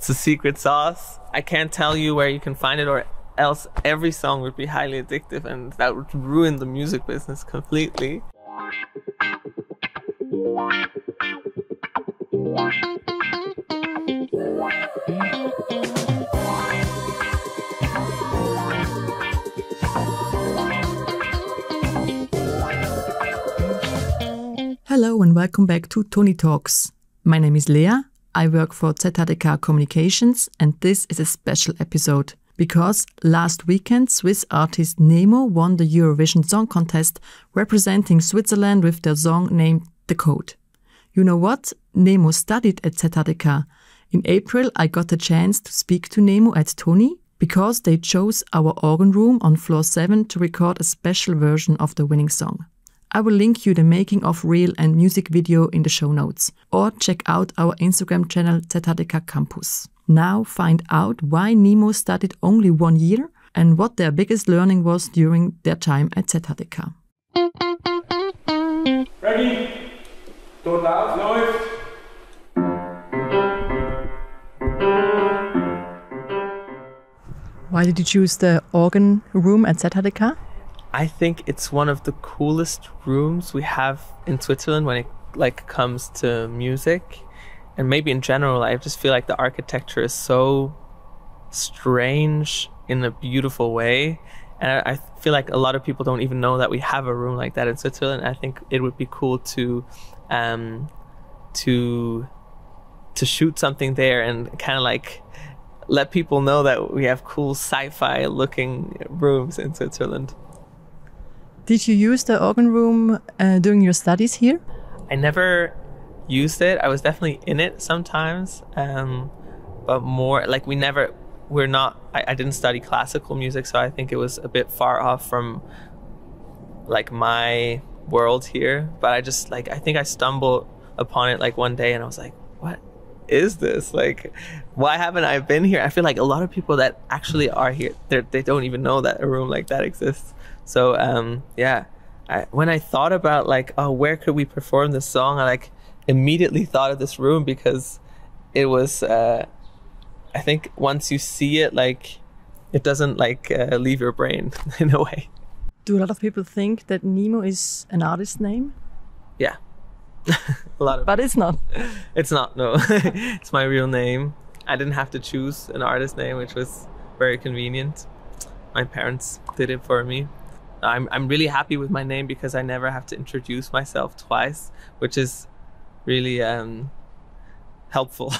It's a secret sauce. I can't tell you where you can find it, or else every song would be highly addictive and that would ruin the music business completely. Hello and welcome back to Toni Talks. My name is Lea. I work for ZHdK Communications, and this is a special episode because last weekend Swiss artist Nemo won the Eurovision Song Contest representing Switzerland with their song named The Code. You know what? Nemo studied at ZHdK. In April I got the chance to speak to Nemo at Toni because they chose our organ room on floor 7 to record a special version of the winning song. I will link you the making of reel and music video in the show notes, or check out our Instagram channel ZHdK Campus. Now find out why Nemo studied only 1 year and what their biggest learning was during their time at ZHdK. Ready? Ton laut, läuft. Why did you choose the organ room at ZHdK? I think it's one of the coolest rooms we have in Switzerland when it comes to music, and maybe in general. I just feel like the architecture is so strange in a beautiful way, and I feel like a lot of people don't even know that we have a room like that in Switzerland. I think it would be cool to shoot something there and kind of like let people know that we have cool sci-fi looking rooms in Switzerland. Did you use the organ room during your studies here? I never used it. I was definitely in it sometimes, but more like I didn't study classical music, so I think it was a bit far off from like my world here. But I think I stumbled upon it like one day and I was like, what is this? Like, why haven't I been here? I feel like a lot of people that actually are here, they don't even know that a room like that exists. So when I thought about like, oh, where could we perform this song, I like immediately thought of this room because it was I think once you see it, like it doesn't like leave your brain in a way. Do a lot of people think that Nemo is an artist name? Yeah. A lot of But it's not. It's not, no. It's my real name. I didn't have to choose an artist name, which was very convenient. My parents did it for me. I'm really happy with my name because I never have to introduce myself twice, which is really helpful.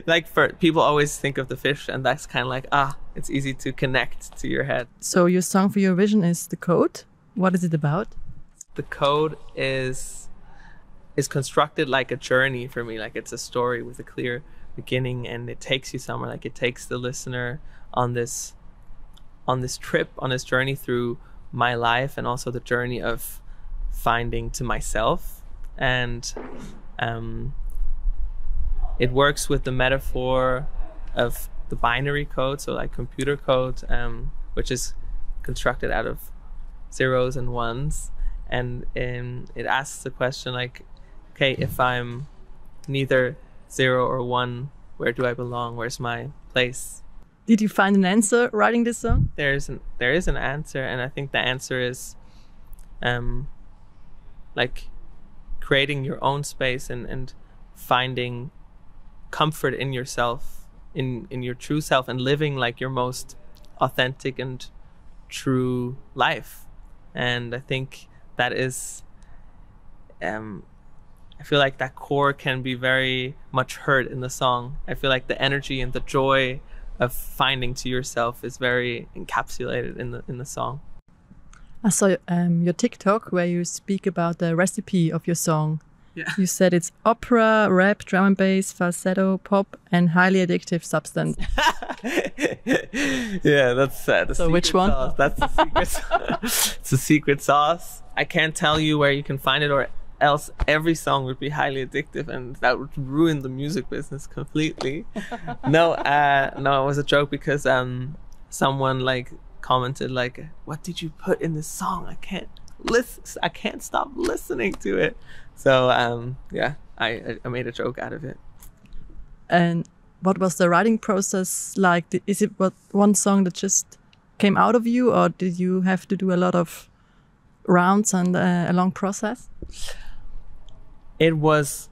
Like, for people always think of the fish, and that's kind of like, it's easy to connect to your head. So your song for Eurovision is The Code. What is it about? The Code is constructed like a journey for me. Like, it's a story with a clear beginning, and it takes you somewhere. Like, it takes the listener on this trip, on this journey through my life, and also the journey of finding to myself. And it works with the metaphor of the binary code, so like computer code, which is constructed out of zeros and ones, and it asks the question like, okay, if I'm neither 0 or 1, where do I belong? Where's my place? Did you find an answer writing this song? There is an answer, and I think the answer is like creating your own space and finding comfort in yourself, in your true self, and living like your most authentic and true life. And I think that is I feel like that core can be very much heard in the song. I feel like the energy and the joy of finding to yourself is very encapsulated in the song. I saw your TikTok where you speak about the recipe of your song. Yeah. You said it's opera, rap, drum and bass, falsetto, pop, and highly addictive substance. Yeah, that's the So which one? Sauce. That's the secret sauce. It's a secret sauce. I can't tell you where you can find it, or else every song would be highly addictive and that would ruin the music business completely. No, it was a joke because someone like commented like, what did you put in this song? I can't stop listening to it. So yeah, I made a joke out of it. And what was the writing process like? Is it one song that just came out of you, or did you have to do a lot of rounds and a long process? It was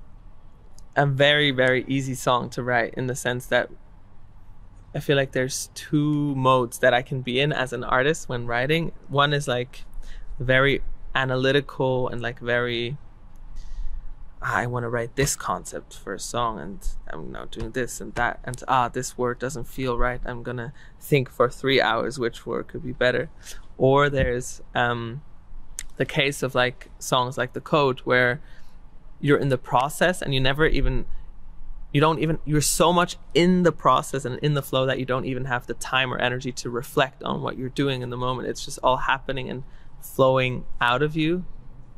a very, very easy song to write, in the sense that I feel like there's two modes that I can be in as an artist when writing. One is like very analytical and like very, I want to write this concept for a song, and I'm now doing this and that, and this word doesn't feel right, I'm gonna think for 3 hours which word could be better. Or there's the case of like songs like The Code, where you're in the process and you're so much in the process and in the flow that you don't even have the time or energy to reflect on what you're doing in the moment. It's just all happening and flowing out of you.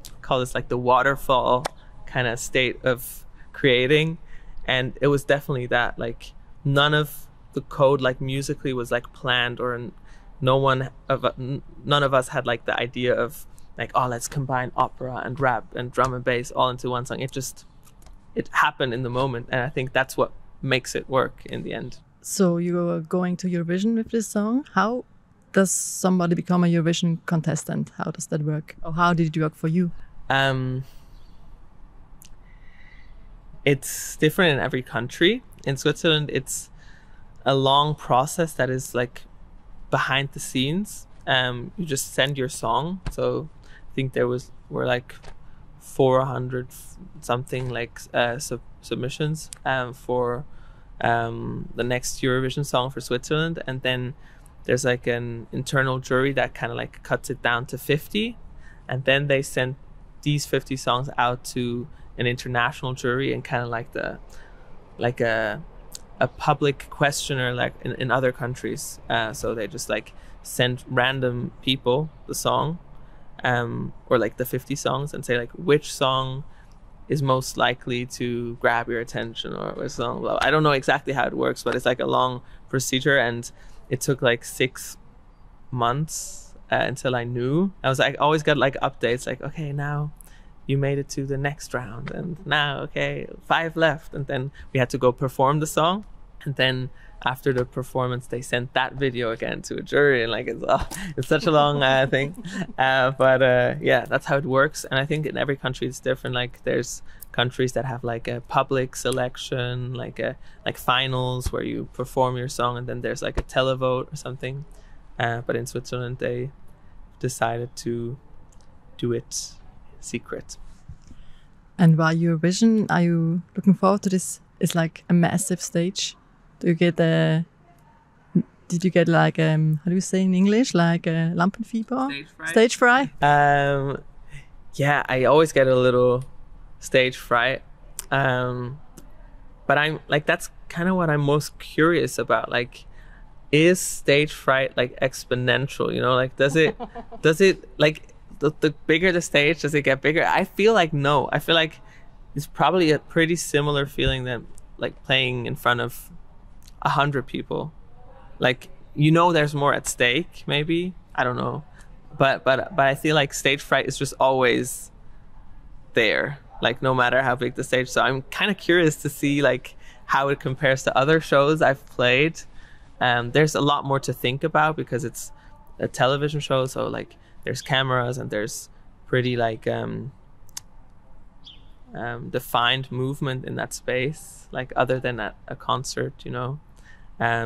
I call this like the waterfall kind of state of creating. And it was definitely that. Like, none of The Code like musically was like planned, or none of us had like the idea of like, oh, let's combine opera and rap and drum and bass all into one song. It happened in the moment, and I think that's what makes it work in the end. So you are going to Eurovision with this song. How does somebody become a Eurovision contestant? How does that work? Or how did it work for you? It's different in every country. In Switzerland, it's a long process that is like behind the scenes. You just send your song. So I think were like 400 something like submissions for the next Eurovision song for Switzerland, and then there's like an internal jury that kind of like cuts it down to 50, and then they send these 50 songs out to an international jury, and kind of like a public questionnaire like in other countries. So they just like send random people the song, or like the 50 songs, and say like which song is most likely to grab your attention, or which song. Well, I don't know exactly how it works, but it's like a long procedure, and it took like 6 months until I knew. I always got like updates like, okay, now you made it to the next round, and now, okay, 5 left. And then we had to go perform the song, and then after the performance they sent that video again to a jury, and like it's such a long thing, but yeah, that's how it works. And I think in every country it's different. Like, there's countries that have like a public selection, like finals where you perform your song, and then there's like a televote or something, but in Switzerland they decided to do it secret. And while Eurovision, are you looking forward to this? It's like a massive stage. Do you get did you get like how do you say in English, like Lampenfieber? Stage fright? Yeah, I always get a little stage fright. But I'm like, that's kind of what I'm most curious about. Like, is stage fright like exponential? You know, like does it like the bigger the stage, does it get bigger? I feel like no. I feel like it's probably a pretty similar feeling than like playing in front of 100 people. Like, you know, there's more at stake, maybe, I don't know, but I feel like stage fright is just always there, like no matter how big the stage. So I'm kind of curious to see like how it compares to other shows I've played. There's a lot more to think about because it's a television show, so like there's cameras and there's pretty like defined movement in that space, like other than at a concert, you know,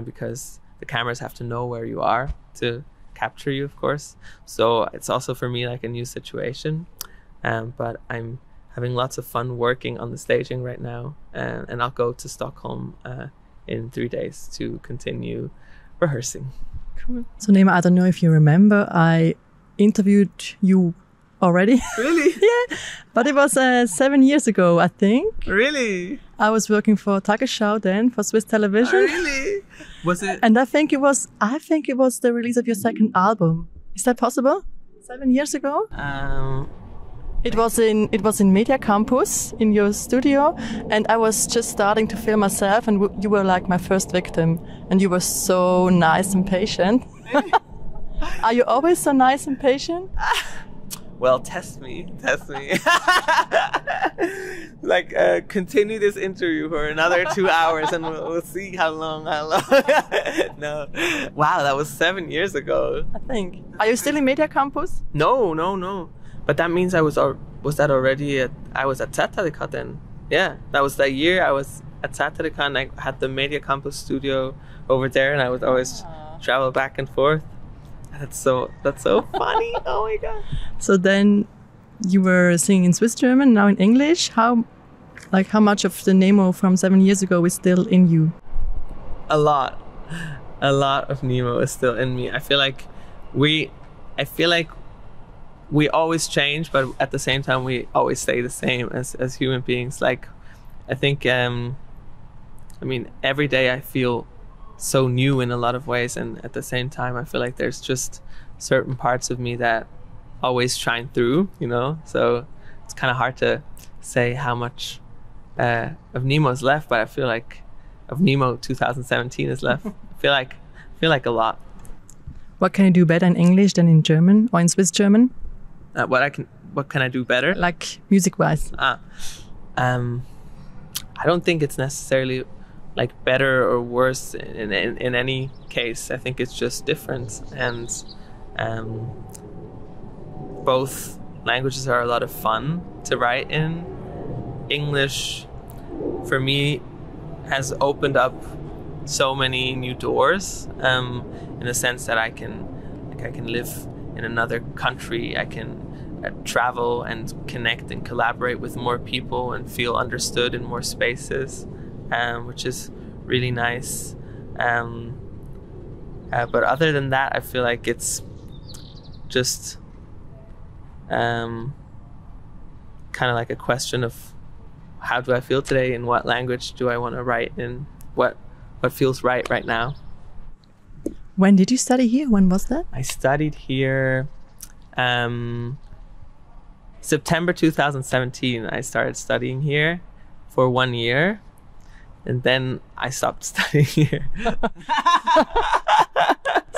because the cameras have to know where you are to capture you, of course. So it's also for me like a new situation, but I'm having lots of fun working on the staging right now, and I'll go to Stockholm in 3 days to continue rehearsing. Cool. So Nemo, I don't know if you remember, I interviewed you already. Really? Yeah, but it was 7 years ago, I think. Really? I was working for Tagesschau then, for Swiss television. Oh, really? Was it? And I think it was the release of your second album. Is that possible? 7 years ago? It was in Media Campus, in your studio, and I was just starting to film myself, and you were like my first victim, and you were so nice and patient. Are you always so nice and patient? Well, test me. Like, continue this interview for another 2 hours and we'll see how long. No. Wow, that was 7 years ago. I think. Are you still in Media Campus? No. But that means I was at ZHdK then. Yeah, that was that year I was at ZHdK and I had the Media Campus studio over there and I would always travel back and forth. That's so funny. Oh my god. So then you were singing in Swiss German, now in English. How much of the Nemo from 7 years ago is still in you? A lot of Nemo is still in me. I feel like we always change, but at the same time we always stay the same as human beings. Like, I think every day I feel so new in a lot of ways, and at the same time I feel like there's just certain parts of me that always shine through, so it's kind of hard to say how much of Nemo is left, but I feel like of Nemo 2017 is left. I feel like a lot. What can you do better in English than in German or in Swiss German? What can I do better, like music wise? I don't think it's necessarily like better or worse in any case. I think it's just different, and both languages are a lot of fun to write in. English for me has opened up so many new doors, in the sense that I can live in another country, I can travel and connect and collaborate with more people and feel understood in more spaces, which is really nice. But other than that, I feel like it's just kind of like a question of how do I feel today and what language do I want to write in, what feels right now. When did you study here? When was that? I studied here September 2017. I started studying here for 1 year, and then I stopped studying here.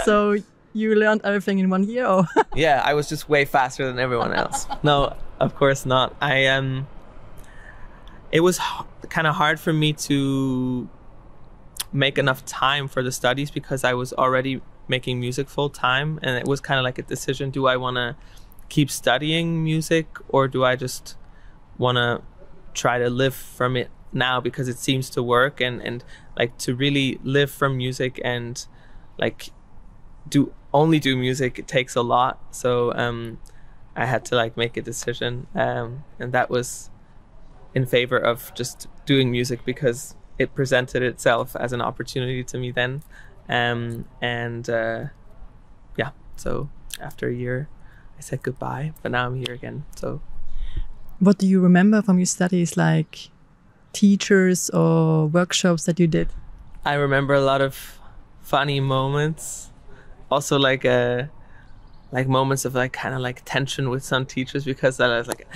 So you learned everything in 1 year, or? Yeah, I was just way faster than everyone else. No, of course not. It was kind of hard for me to make enough time for the studies because I was already making music full time, and it was kind of like a decision: do I want to keep studying music, or do I just want to try to live from it now because it seems to work? And like, to really live from music and like only do music, it takes a lot. So I had to like make a decision, and that was in favor of just doing music because it presented itself as an opportunity to me then. So after a year I said goodbye, but now I'm here again. So what do you remember from your studies, like teachers or workshops that you did? I remember a lot of funny moments, also like moments of like kind of like tension with some teachers, because I was like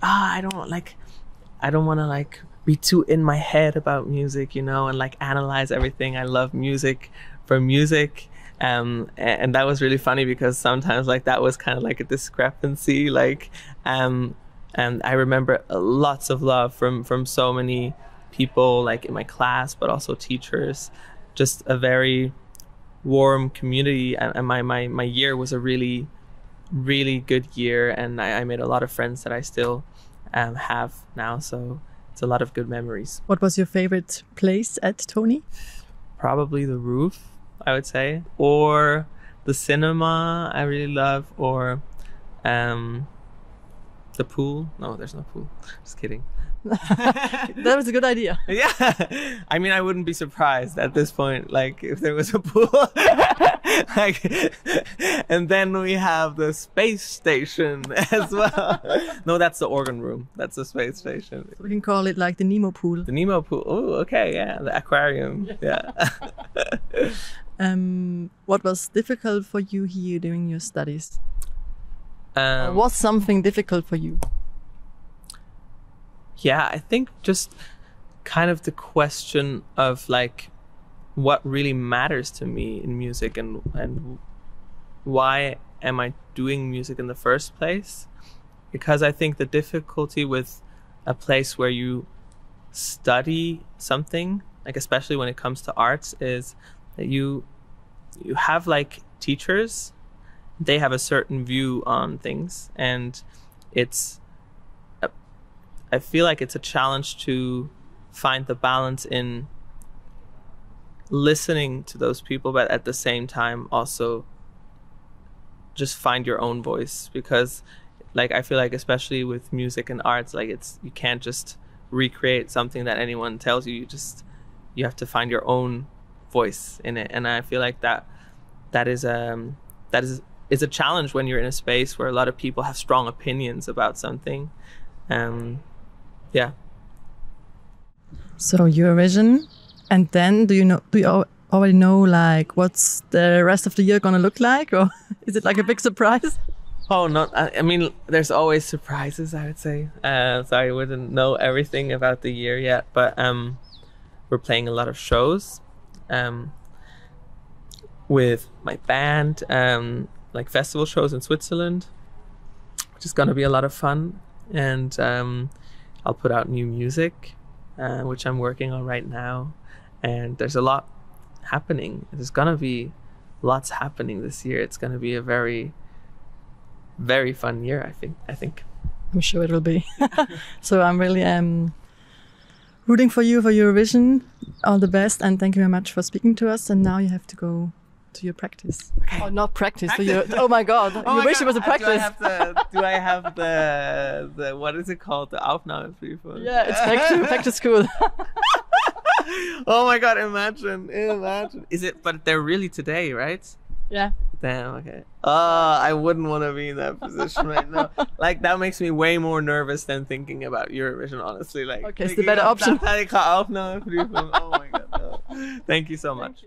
I don't want to like be too in my head about music, and like analyze everything. I love music for music, and that was really funny because sometimes like that was kind of like a discrepancy, like and I remember lots of love from so many people, like in my class, but also teachers. Just a very warm community, and my year was a really, really good year, and I made a lot of friends that I still have now, so it's a lot of good memories. What was your favorite place at Toni? Probably the roof, I would say, or the cinema I really love, or the pool. No, there's no pool. Just kidding. That was a good idea. Yeah, I mean, I wouldn't be surprised at this point, like if there was a pool. Like, and then we have the space station as well. No, that's the organ room. That's the space station. So we can call it like the Nemo pool. The Nemo pool. Oh, okay, yeah, the aquarium. Yeah. What was difficult for you here during your studies? Was something difficult for you? Yeah, I think just kind of the question of like what really matters to me in music, and why am I doing music in the first place? Because I think the difficulty with a place where you study something, like especially when it comes to arts, is that you have like teachers, they have a certain view on things, and I feel like it's a challenge to find the balance in listening to those people, but at the same time also just find your own voice. Because like I feel like especially with music and arts, like you can't just recreate something that anyone tells you. You have to find your own voice in it, and I feel like that is a challenge when you're in a space where a lot of people have strong opinions about something. Yeah. So Eurovision, and then do you already know like what's the rest of the year gonna look like, or is it like a big surprise? Oh no! I mean, there's always surprises, I would say. So I wouldn't know everything about the year yet, but we're playing a lot of shows with my band, like festival shows in Switzerland, which is gonna be a lot of fun. And I'll put out new music, which I'm working on right now. And there's a lot happening. There's gonna be lots happening this year. It's gonna be a very, very fun year, I think. I'm sure it will be. So I'm really rooting for you for Eurovision. All the best, and thank you very much for speaking to us. And now you have to go to your practice. Okay. Oh, not practice. Oh my God! You wish it was a practice. Do I have the what is it called? The Aufnahmeprüfung. Yeah, it's back to school. Oh my God! Imagine. Is it? But they're really today, right? Yeah. Damn. Okay. I wouldn't want to be in that position right now. Like that makes me way more nervous than thinking about Eurovision. Honestly, like. Okay, it's the better option. ZHdK Aufnahmeprüfung. Oh my God. No. Thank you so much.